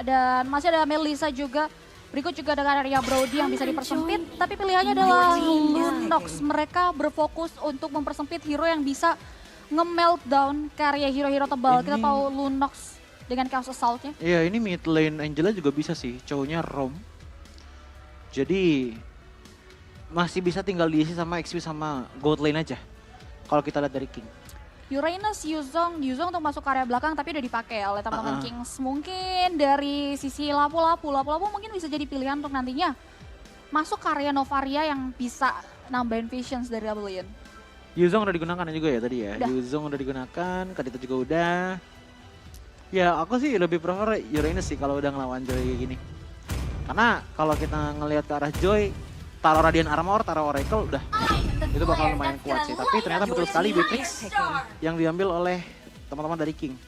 Dan masih ada Melissa juga. Berikut juga dengan area Brody yang bisa dipersempit. Tapi pilihannya adalah Lunox. Mereka berfokus untuk mempersempit hero yang bisa nge-meltdown karya hero-hero tebal. Kita tahu Lunox dengan Chaos Assault-nya. Iya, ini mid lane Angela juga bisa sih, cowoknya Rom. Jadi masih bisa tinggal diisi sama XP sama gold lane aja. Kalau kita lihat dari King. Uranus, Yuzong untuk masuk ke area belakang tapi udah dipakai oleh teman-teman Kings. Mungkin dari sisi Lapu-Lapu mungkin bisa jadi pilihan untuk nantinya masuk ke area Novaria yang bisa nambahin visions dari Rebellion. Yuzong udah digunakan juga ya tadi ya. Udah. Yuzong udah digunakan, Kadita juga udah. Ya aku sih lebih prefer Uranus sih kalau udah ngelawan Joy kayak gini. Karena kalau kita ngelihat ke arah Joy, taruh Radiant Armor, taruh Oracle udah. Itu bakal lumayan kuat sih. Tapi ternyata betul sekali Beatrix yang diambil oleh teman-teman dari King.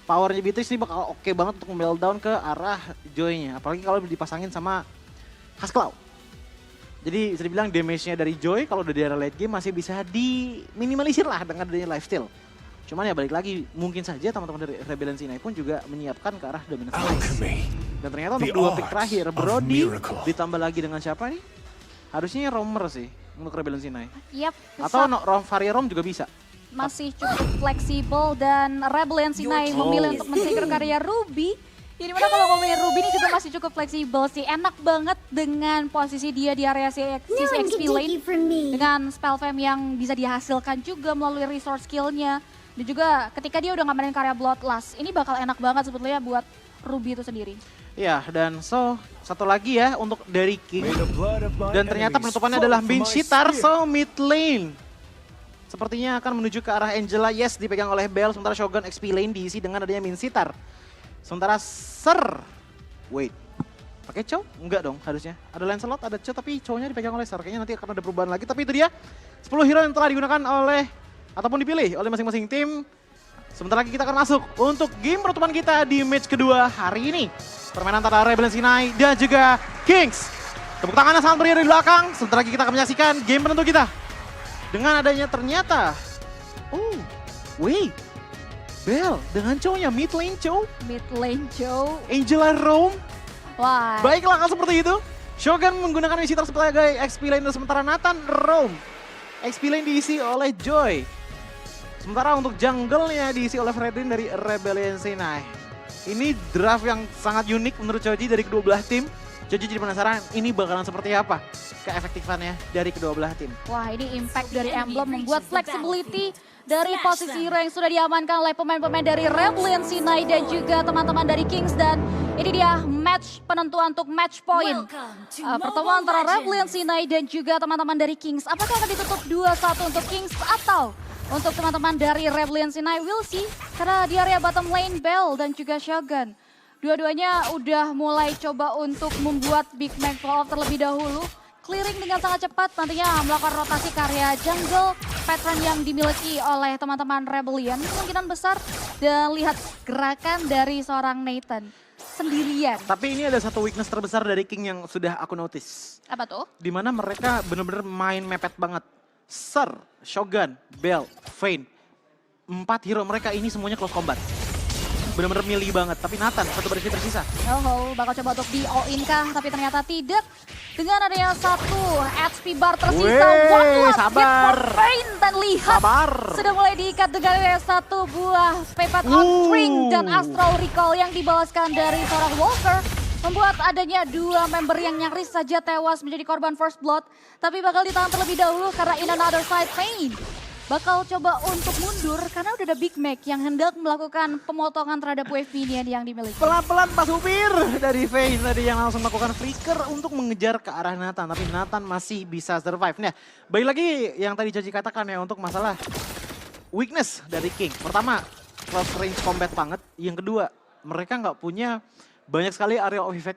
Powernya Beatrix ini bakal oke banget untuk meltdown ke arah Joy-nya. Apalagi kalau dipasangin sama Haskell. Jadi bisa dibilang damage-nya dari Joy kalau udah di area late game masih bisa diminimalisir lah dengan adanya lifesteal. Cuman ya balik lagi, mungkin saja teman-teman dari Rebellion Sinai pun juga menyiapkan ke arah Dominance Slice. Dan ternyata untuk dua pick terakhir, Brody ditambah lagi dengan siapa nih? Harusnya Romer sih untuk Rebellion Sinai. Yap, Atau Varia Rom juga bisa. masih cukup fleksibel dan Rebellion Sinai memilih untuk men-secure karya Ruby. Jadi mana kalau ngomongin Ruby ini juga masih cukup fleksibel sih. Enak banget dengan posisi dia di area sisi XP lane. Dengan spell fam yang bisa dihasilkan juga melalui resource skill-nya. Dan juga ketika dia udah ngamanin karya Bloodlust, ini bakal enak banget sebetulnya buat Ruby itu sendiri. Ya, dan satu lagi ya untuk dari King. Dan ternyata penutupannya adalah Min Shitar, so mid lane. Sepertinya akan menuju ke arah Angela, yes dipegang oleh Bell, sementara Shogun XP lane diisi dengan adanya Min Shitar. Sementara wait, pakai Chow? Enggak dong harusnya. Ada Lancelot, ada Chow, tapi Chow-nya dipegang oleh Sir. Kayaknya nanti akan ada perubahan lagi, tapi itu dia 10 hero yang telah digunakan oleh ataupun dipilih oleh masing-masing tim. Sebentar lagi kita akan masuk untuk game penutupan kita di match kedua hari ini. Permainan antara Rebellion Sinai dan juga Kings. Tepuk tangannya sangat meriah dari belakang. Sebentar lagi kita akan menyaksikan game penentu kita. Dengan adanya ternyata, Bell dengan Chow-nya, mid lane Chow. Mid lane Joe. Angela Rome. Wah. Baiklah kalau seperti itu. Shogun menggunakan Visitor sebagai XP lane, sementara Nathan Rome. XP lane diisi oleh Joy. Sementara untuk jungle-nya diisi oleh Fredrin dari Rebellion Sinai. Ini draft yang sangat unik menurut Choji dari kedua belah tim. Choji jadi penasaran ini bakalan seperti apa keefektifannya dari kedua belah tim. Wah, ini impact dari Emblem membuat flexibility dari posisi hero yang sudah diamankan oleh pemain-pemain dari Rebellion Sinai dan juga teman-teman dari Kings. Dan ini dia match penentuan untuk match point. Pertemuan antara Rebellion Sinai dan juga teman-teman dari Kings. Apakah akan ditutup 2-1 untuk Kings atau untuk teman-teman dari Rebellion Sinai? We'll see. Karena di area bottom lane Bell dan juga Shogun. Dua-duanya udah mulai coba untuk membuat Big Mac fall off terlebih dahulu. Clearing dengan sangat cepat, nantinya melakukan rotasi karya jungle pattern yang dimiliki oleh teman-teman Rebellion. Kemungkinan besar dan lihat gerakan dari seorang Nathan sendirian. Tapi ini ada satu weakness terbesar dari King yang sudah aku notice. Apa tuh? Dimana mereka benar-benar main mepet banget. Sir, Shogun, Bell, Vayne. 4 hero mereka ini semuanya close combat. Benar-benar milih banget, tapi Nathan satu baris tersisa. Bakal coba untuk di all in kah, tapi ternyata tidak. Dengan adanya satu HP bar tersisa, one last hit for Vayne. Dan lihat, sudah mulai diikat dengan satu buah Paypal on Ring dan Astral Recall yang dibalaskan dari seorang Walker. Membuat adanya dua member yang nyaris saja tewas menjadi korban first blood. Tapi bakal ditahan terlebih dahulu karena in another side Vayne bakal coba untuk mundur karena udah ada Big Mac yang hendak melakukan pemotongan terhadap wave minion yang dimiliki. Pelan-pelan Pak Supir dari Vayne tadi yang langsung melakukan flicker untuk mengejar ke arah Nathan. Tapi Nathan masih bisa survive. Nah, balik lagi yang tadi Joji katakan ya untuk masalah weakness dari King. Pertama, close range combat banget. Yang kedua, mereka nggak punya banyak sekali area of effect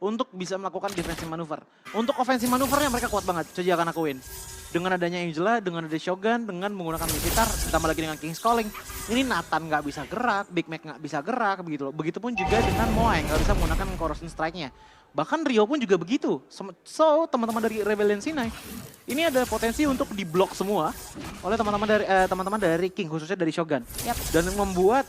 untuk bisa melakukan defensive maneuver. Untuk offensive maneuvernya mereka kuat banget, Choji akan akuin. Dengan adanya Angela, dengan ada Shogun, dengan menggunakan Visitar, ditambah lagi dengan King's Calling. Ini Nathan nggak bisa gerak, Big Mac nggak bisa gerak, begitu loh. Begitupun juga dengan Moai, nggak bisa menggunakan Corrosion Strike-nya. Bahkan Rio pun juga begitu. So, teman-teman dari Rebellion Sinai, ini ada potensi untuk diblok semua oleh teman-teman dari King, khususnya dari Shogun. Yep. Dan membuat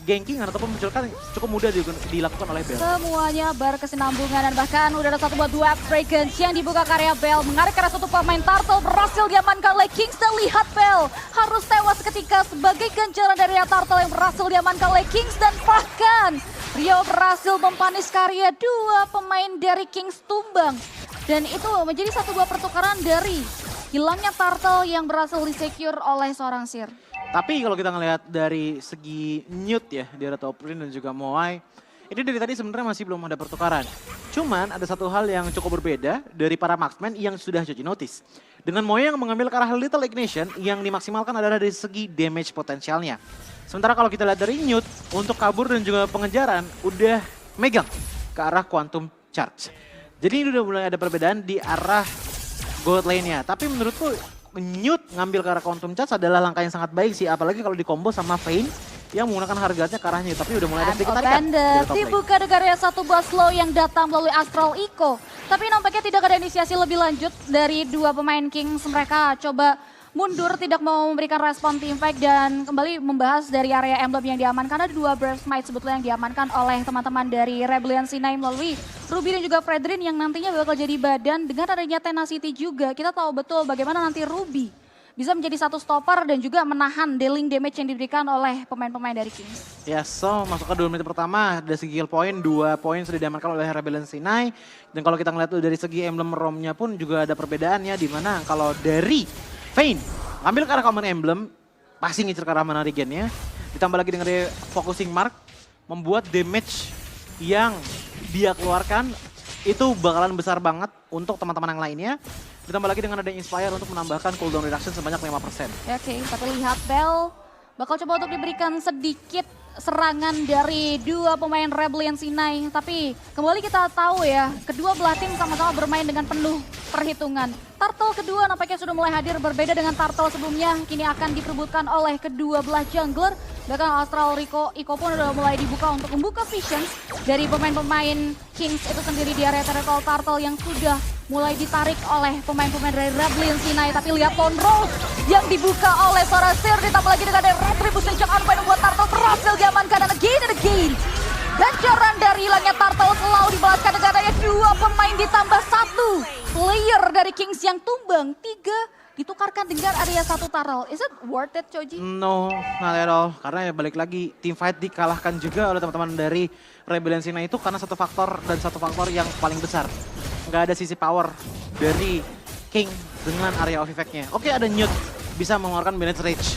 ganking ataupun munculkan cukup mudah dilakukan oleh Bell. Semuanya berkesinambungan dan bahkan udah ada 1 buat 2 Dragons yang dibuka karya Bell. Menarik karena satu pemain Turtle berhasil diamankan oleh Kings dan lihat Bell harus tewas ketika sebagai ganjaran dari Turtle yang berhasil diamankan oleh Kings dan bahkan Rio berhasil mempanis karya 2 pemain dari Kings tumbang. Dan itu menjadi 1 buah pertukaran dari hilangnya Turtle yang berhasil di-secure oleh seorang Sir. Tapi kalau kita ngelihat dari segi Newt ya, di ada top lane dan juga Moai, ini dari tadi sebenarnya masih belum ada pertukaran. Cuman ada satu hal yang cukup berbeda dari para marksman yang sudah jadi notice. Dengan Moai yang mengambil ke arah Little Ignition yang dimaksimalkan adalah dari segi damage potensialnya. Sementara kalau kita lihat dari Newt, untuk kabur dan juga pengejaran udah megang ke arah Quantum Charge. Jadi ini udah mulai ada perbedaan di arah gold lane-nya. Tapi menurutku Newt ngambil ke arah Quantum Charge adalah langkah yang sangat baik sih. Apalagi kalau dikombo sama Vayne yang menggunakan harganya ke arah Newt. Tapi udah mulai ada sedikit tarikan. Dibuka dengan 1 buah slow yang datang melalui Astral Eco. Tapi nampaknya tidak ada inisiasi lebih lanjut dari 2 pemain Kings. Mereka coba mundur, tidak mau memberikan respon teamfight dan kembali membahas dari area emblem yang diamankan. Ada 2 Burst Might sebetulnya yang diamankan oleh teman-teman dari Rebellion C9 melalui Ruby dan juga Fredrin yang nantinya bakal jadi badan. Dengan adanya Tenacity juga, kita tahu betul bagaimana nanti Ruby bisa menjadi 1 stopper dan juga menahan dealing damage yang diberikan oleh pemain-pemain dari Kings. Ya, so masuk ke 2 menit pertama, dari segi kill point, 2 poin sudah diamankan oleh Rebellion C9. Dan kalau kita ngeliat tuh dari segi emblem ROM-nya pun juga ada perbedaannya, di mana kalau dari Vayne ambil ke arah common emblem, pasti ngincer ke arah mana regennya. Ditambah lagi dengan dia focusing mark, membuat damage yang dia keluarkan itu bakalan besar banget untuk teman-teman yang lainnya. Ditambah lagi dengan ada Inspire untuk menambahkan cooldown reduction sebanyak 5%. Oke, tapi lihat Bell bakal coba untuk diberikan sedikit serangan dari 2 pemain Rebellion C9. Tapi kembali kita tahu ya, kedua belah tim sama-sama bermain dengan penuh perhitungan. Turtle kedua nampaknya sudah mulai hadir, berbeda dengan Turtle sebelumnya. Kini akan diperebutkan oleh kedua belah jungler. Bahkan Astral Eco pun sudah mulai dibuka untuk membuka visions dari pemain-pemain Kings itu sendiri di area territorial Turtle yang sudah mulai ditarik oleh pemain-pemain dari Rebellion C9. Tapi lihat Lone Rose yang dibuka oleh seorang Sir, ditambah lagi dengan ada Retribution Shock Unbind membuat Turtle berhasil diamankan dan again. Ganjaran dari hilangnya Turtle selalu dibalaskan dengan adanya 2 pemain ditambah 1 player dari Kings yang tumbang. 3 ditukarkan dengan area 1 Turtle. Is it worth it, Choji? No, not at all. Karena ya balik lagi, team fight dikalahkan juga oleh teman-teman dari Rebellion Sina itu karena satu faktor dan satu faktor yang paling besar. Nggak ada sisi power dari King dengan area of effect-nya. Oke, ada Newt bisa mengeluarkan Bennett Rage.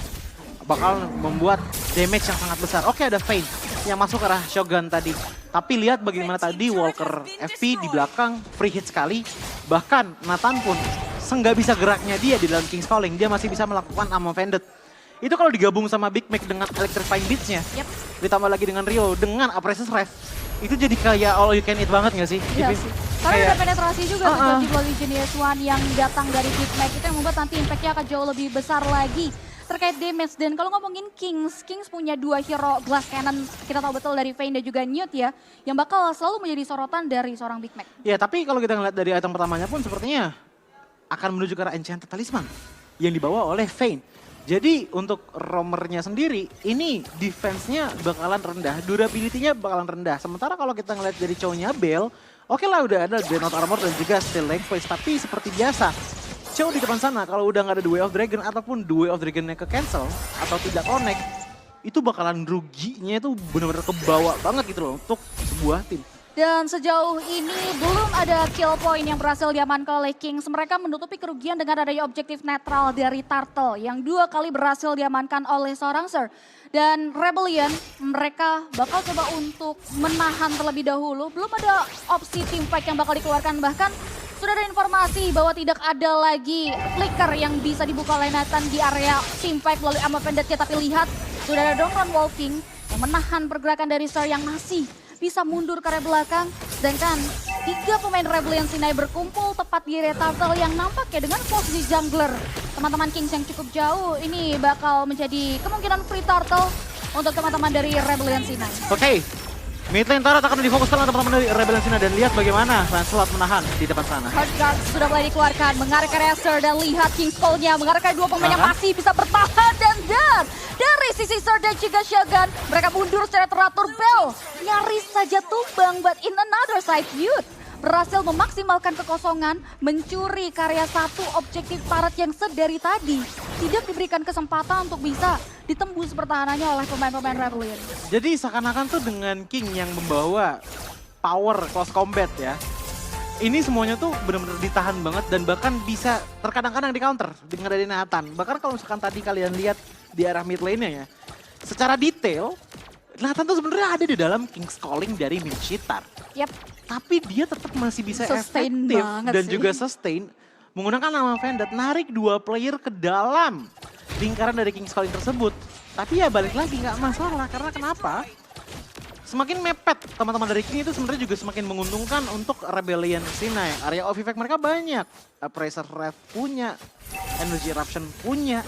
Bakal membuat damage yang sangat besar. Oke, ada Vayne yang masuk ke arah Shogun tadi. Tapi lihat bagaimana tadi Walker FP di belakang free hit sekali. Bahkan Nathan pun nggak bisa geraknya dia di dalam King's Calling. Dia masih bisa melakukan Ammo Vended. Itu kalau digabung sama Big Mac dengan Electrifying Beats-nya. Ditambah lagi dengan Rio dengan Apressus Ref. Itu jadi kayak all you can eat banget gak sih? Iya sih. Karena ada penetrasi juga di melalui Genius One yang datang dari Big Mac. Itu yang membuat nanti impact-nya akan jauh lebih besar lagi terkait damage. Dan kalau ngomongin Kings punya 2 hero Glass Cannon, kita tahu betul dari Vayne dan juga Newt ya, yang bakal selalu menjadi sorotan dari seorang Big Mac. Ya, tapi kalau kita ngeliat dari item pertamanya pun sepertinya akan menuju ke arah Enchanted Talisman yang dibawa oleh Vayne. Jadi untuk roamernya sendiri, ini defense-nya bakalan rendah, durability-nya bakalan rendah. Sementara kalau kita ngeliat dari cowoknya Bell, oke lah udah ada Dreadnought Armor dan juga Steel Lengthways. Tapi seperti biasa, Chow di depan sana kalau udah nggak ada The Way of Dragon ataupun The Way of Dragon-nya ke-cancel atau tidak connect, itu bakalan ruginya itu benar-benar kebawa banget gitu loh untuk sebuah tim. Dan sejauh ini belum ada kill point yang berhasil diamankan oleh Kings. Mereka menutupi kerugian dengan adanya objektif netral dari Turtle yang 2 kali berhasil diamankan oleh seorang Sir. Dan Rebellion mereka bakal coba untuk menahan terlebih dahulu. Belum ada opsi team fight yang bakal dikeluarkan, bahkan sudah ada informasi bahwa tidak ada lagi flicker yang bisa dibuka oleh Nathan di area team fight melalui Ammo Vendetnya. Tapi lihat sudah ada Dongron Walking yang menahan pergerakan dari Sir yang masih bisa mundur ke arah belakang. Sedangkan 3 pemain Rebellion Sinai berkumpul tepat di area Turtle yang nampaknya dengan posisi jungler teman-teman Kings yang cukup jauh. Ini bakal menjadi kemungkinan free Turtle untuk teman-teman dari Rebellion Sinai. Oke, Mid lane turret akan difokuskan oleh teman-teman dari Rebellion Sina dan lihat bagaimana Lancelot menahan di depan sana. Hard guard sudah mulai dikeluarkan, mengarahkan Racer dan lihat King's Call-nya, mengarahkan dua pemain yang masih bisa bertahan dan dari sisi Sir dan juga Shogun, mereka mundur secara teratur. Bell nyaris saja tumbang, but in another side Youth berhasil memaksimalkan kekosongan, mencuri karya satu objektif turret yang sedari tadi tidak diberikan kesempatan untuk bisa ditembus pertahanannya oleh pemain-pemain Rebellion. Jadi seakan-akan tuh dengan King yang membawa power close combat ya. Ini semuanya tuh benar-benar ditahan banget dan bahkan bisa terkadang-kadang di counter dengan dari Nathan. Bahkan kalau misalkan tadi kalian lihat di arah mid lane-nya ya, secara detail Nathan tuh sebenarnya ada di dalam King's Calling dari Min Shitar. Yap. Tapi dia tetap masih bisa Sustain efektif dan sih. juga sustain menggunakan nama Vendetta, narik dua player ke dalam lingkaran dari King's Calling tersebut. Tapi ya balik lagi nggak masalah karena kenapa? Semakin mepet teman-teman dari King itu sebenarnya juga semakin menguntungkan untuk Rebellion Sina. Area of effect mereka banyak. Pressure Rev punya, Energy Eruption punya,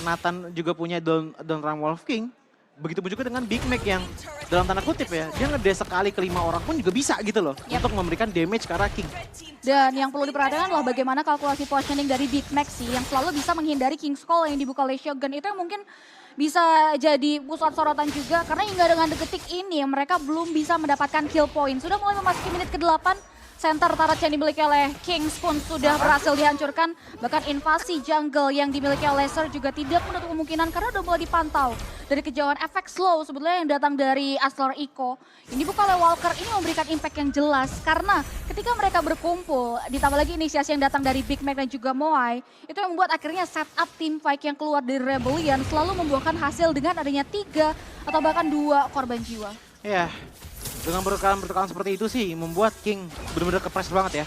Nathan juga punya Don Ram Wolf King. Begitupun juga dengan Big Mac yang dalam tanda kutip ya, dia ngedes sekali ke 5 orang pun juga bisa gitu loh. Untuk memberikan damage ke arah King. Dan yang perlu diperhatikan adalah bagaimana kalkulasi positioning dari Big Mac sih, yang selalu bisa menghindari King's Call yang dibuka oleh Shogun. Itu yang mungkin bisa jadi pusat sorotan juga, karena hingga dengan detik ini mereka belum bisa mendapatkan kill point. Sudah mulai memasuki menit ke-8, center turret yang dimiliki oleh Kings pun sudah berhasil dihancurkan. Bahkan invasi jungle yang dimiliki oleh Sir juga tidak menutup kemungkinan karena udah mulai dipantau. Dari kejauhan efek slow sebetulnya yang datang dari Aslar Eco. Ini bukan oleh Walker, ini memberikan impact yang jelas. Karena ketika mereka berkumpul, ditambah lagi inisiasi yang datang dari Big Mac dan juga Moai, itu yang membuat akhirnya setup team fight yang keluar dari Rebellion selalu membuahkan hasil dengan adanya 3 atau bahkan 2 korban jiwa. Ya, dengan bertukaran seperti itu sih membuat King benar-benar kepres banget ya.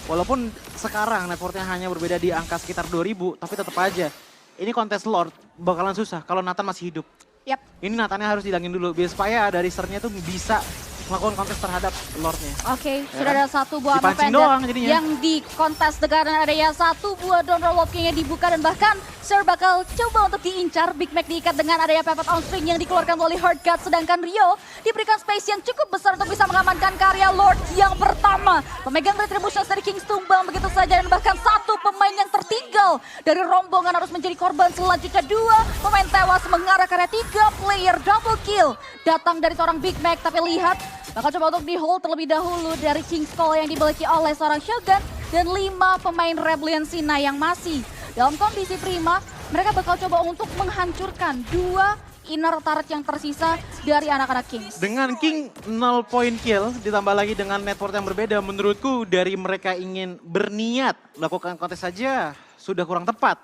Walaupun sekarang networknya hanya berbeda di angka sekitar 2000, tapi tetap aja ini kontes Lord bakalan susah kalau Nathan masih hidup. Yap. Ini Nathannya harus dihilangin dulu biar supaya dari sernya tuh bisa melakukan kontes terhadap Lordnya. Oke, Ya sudah kan? ada satu buah Dipancing Pendant doang jadinya. yang dikontes dengan adanya satu buah Don Roll King yang dibuka dan bahkan Sir bakal coba untuk diincar. Big Mac diikat dengan adanya pepet on string yang dikeluarkan oleh Hard God, sedangkan Rio diberikan space yang cukup besar untuk bisa mengamankan karya Lord yang pertama. Pemegang Retribution dari Kings tumbang begitu saja dan bahkan satu pemain yang tertinggal dari rombongan harus menjadi korban selanjutnya. 2 pemain tewas mengarah karya 3 player double kill datang dari seorang Big Mac, tapi lihat bakal coba untuk di hold terlebih dahulu dari King's Call yang dimiliki oleh seorang Shogun dan 5 pemain Rebellion Sina yang masih dalam kondisi prima. Mereka bakal coba untuk menghancurkan 2 inner turret yang tersisa dari anak-anak Kings. Dengan King 0 point kill ditambah lagi dengan network yang berbeda, menurutku dari mereka ingin berniat melakukan kontes saja sudah kurang tepat.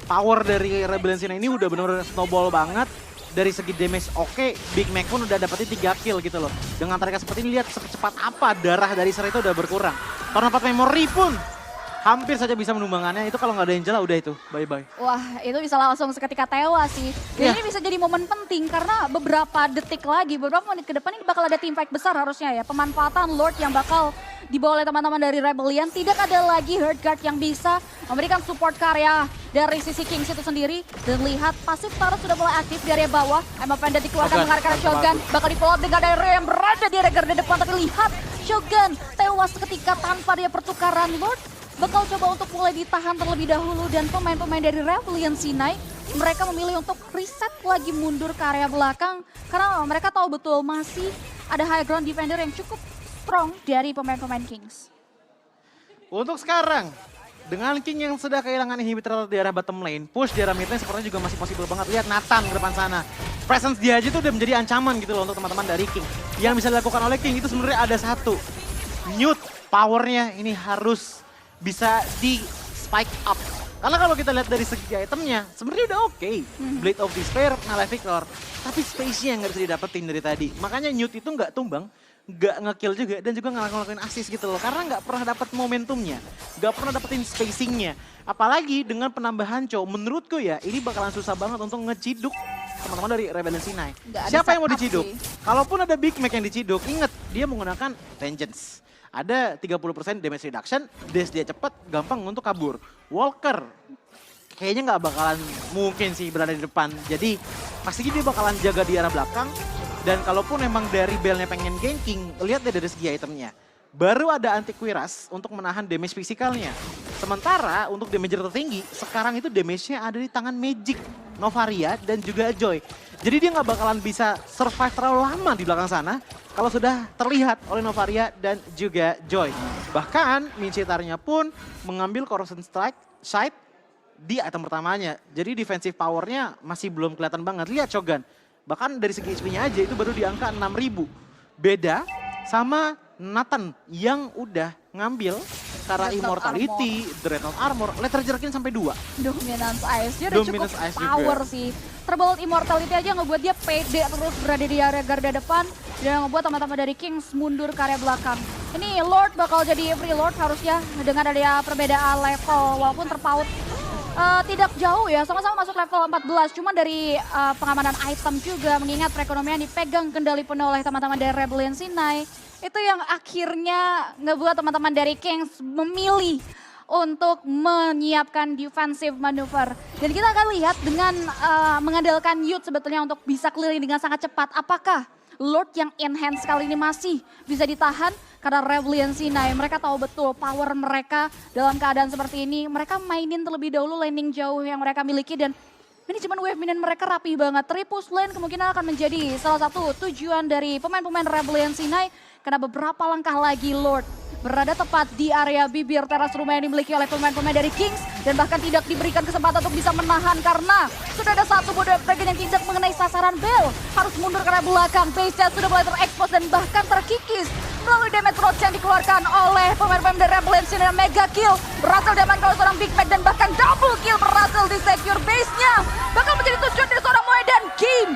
Power dari Rebellion Sina ini udah benar-benar snowball banget. Dari segi damage oke, Big Mac pun udah dapetin 3 kill gitu loh. Dengan mereka seperti ini, lihat secepat apa darah dari Ser itu udah berkurang. Tornado Memory pun hampir saja bisa menumbangkannya. Itu kalau nggak ada Angela udah itu, bye-bye. Wah, itu bisa langsung seketika tewas sih. Dan ini bisa jadi momen penting karena beberapa detik lagi, beberapa menit ke depan ini bakal ada team fight besar harusnya ya. Pemanfaatan Lord yang bakal dibawa oleh teman-teman dari Rebellion. Tidak ada lagi Herd Guard yang bisa memberikan support karya dari sisi Kings itu sendiri. Dan lihat pasif turret sudah mulai aktif di area bawah. Emma Pendant dikeluarkan mengarahkan Shogun. Bakal di-follow up dengan area yang berada di area garda depan. Tapi lihat Shogun tewas seketika tanpa dia pertukaran. Lord bakal coba untuk mulai ditahan terlebih dahulu. Dan pemain-pemain dari Rebellion Sinai, mereka memilih untuk reset lagi mundur ke area belakang. Karena mereka tahu betul masih ada high ground defender yang cukup strong dari pemain-pemain Kings. Untuk sekarang, dengan King yang sudah kehilangan inhibitor di arah bottom lane, push di arah mid lane sepertinya juga masih possible banget. Lihat Nathan ke depan sana. Presence dia aja tuh udah menjadi ancaman gitu loh untuk teman-teman dari King. Yang bisa dilakukan oleh King itu sebenarnya ada satu. Mute powernya ini harus bisa di spike up. Karena kalau kita lihat dari segi itemnya, sebenarnya udah oke. Blade of Despair, Maleficor. Tapi space-nya yang nggak bisa didapetin dari tadi. Makanya Newt itu nggak tumbang, nggak nge-kill juga, dan juga nggak ngelakuin assist gitu loh. Karena nggak pernah dapet momentumnya, nggak pernah dapetin spacing-nya. Apalagi dengan penambahan Chow, menurutku ya ini bakalan susah banget untuk ngeciduk teman-teman dari Rebellion Sinai. Siapa yang mau diciduk? Kalaupun ada Big Mac yang diciduk, inget dia menggunakan Vengeance. Ada 30% damage reduction, dash dia cepat, gampang untuk kabur. Walker kayaknya nggak bakalan mungkin sih berada di depan. Jadi pasti dia bakalan jaga di arah belakang Dan kalaupun emang dari Bellnya pengen ganking, lihat deh dari segi itemnya. Baru ada anti-Quiras untuk menahan damage fisikalnya. Sementara untuk damage tertinggi, sekarang itu damage-nya ada di tangan Magic, Novaria, dan juga Joy. Jadi dia nggak bakalan bisa survive terlalu lama di belakang sana kalau sudah terlihat oleh Novaria dan juga Joy. Bahkan Mincitarnya pun mengambil Corrosion Strike Sight di item pertamanya. Jadi defensive power-nya masih belum kelihatan banget. Lihat Shogun, bahkan dari segi HP-nya aja itu baru di angka 6.000. Beda sama Nathan yang udah ngambil Tara Immortality, Dreadnought Armor, Letter Jerkin sampai 2. Dominance Ice, dia udah cukup Ice power juga sih. Terbalut Immortality aja ngebuat dia pede terus berada di area garda depan. Dan ngebuat teman-teman dari Kings mundur ke area belakang. Ini Lord bakal jadi free Lord harusnya dengan ada perbedaan level walaupun terpaut. Tidak jauh ya, sama-sama masuk level 14. Cuma dari pengamanan item juga, mengingat perekonomian dipegang kendali penuh oleh teman-teman dari Rebellion Sinai. Itu yang akhirnya ngebuat teman-teman dari Kings memilih untuk menyiapkan defensive maneuver. Dan kita akan lihat dengan mengandalkan youth sebetulnya untuk bisa clearing dengan sangat cepat. Apakah Lord yang enhance kali ini masih bisa ditahan? Karena Rebellion Sinai, mereka tahu betul power mereka dalam keadaan seperti ini. Mereka mainin terlebih dahulu landing jauh yang mereka miliki dan manajemen wave minion mereka rapi banget. Tripus lane kemungkinan akan menjadi salah satu tujuan dari pemain-pemain Rebellion Sinai. Karena beberapa langkah lagi Lord berada tepat di area bibir teras rumah yang dimiliki oleh pemain-pemain dari Kings. Dan bahkan tidak diberikan kesempatan untuk bisa menahan karena sudah ada satu Bodega Dragon yang tidak mengenai sasaran Bell. Harus mundur ke arah belakang, base-nya sudah mulai terekspos dan bahkan terkikis. Melalui damage roach yang dikeluarkan oleh pemain-pemain dari Rebellion Sinai, mega kill berhasil diamankan oleh seorang Big Mac dan bahkan double kill berhasil di secure base-nya. Bakal menjadi tujuan dari seorang Moe dan game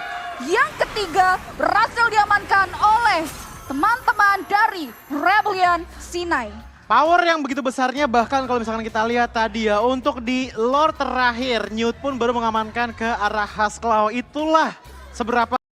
yang ketiga berhasil diamankan oleh teman-teman dari Rebellion Sinai. Power yang begitu besarnya bahkan kalau misalkan kita lihat tadi ya untuk di Lord terakhir, Newt pun baru mengamankan ke arah Hasclaw. Itulah seberapa